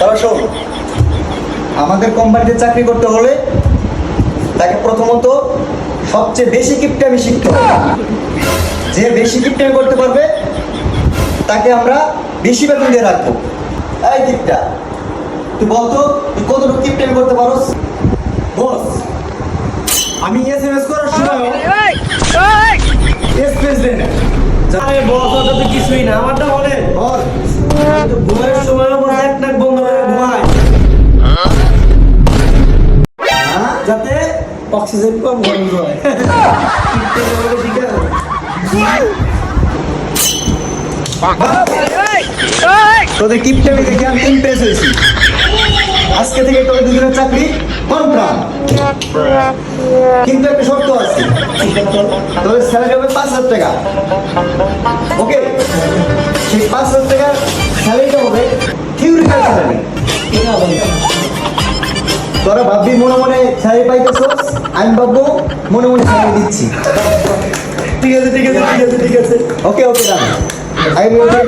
তারা শোন, আমাদের কোম্পানিতে চাকরি করতে হলে তাকে প্রথমত সবচেয়ে বেশি কিপটামি শিখতে হবে। যে বেশি কিপটামি করতে পারবে তাকে আমরা বেশি বেতন দিয়ে রাখবো। এই কিপটা, তুই বলতো তুই কতটুকু কিপটামি করতে পারোস? বস, আমি এসএমএস করার সময় স্পেস দেন। আরে বস, ওটা তো কিছুই না। আমারটা বলে বল, ঘুমের সময় বস এক নাক বন্ধ করে ঘুমায়, হ্যাঁ? যাতে অক্সিজেন কম খরচ হয়। ঠিক আছে। তোদের কিপটামি দেখে আমি ইমপ্রেস হয়েছি। আজকে থেকে তোদের দুজনের চাকরি কনফার্ম, কিন্তু একটা শর্ত আছে। তোদের স্যালারি হবে 5,000 টাকা। ওকে, সেই 5,000 টাকার স্যালারিটা হবে থিওরিক্যাল স্যালারি। তোরা ভাববি মনে মনে স্যালারি পাইতেছস, আমি ভাববো মনে মনে স্যালারি দিচ্ছি। ঠিক আছে, ঠিক আছে, ঠিক আছে, ঠিক আছে। ওকে ওকে, দাঁড়া। আমি মনে করি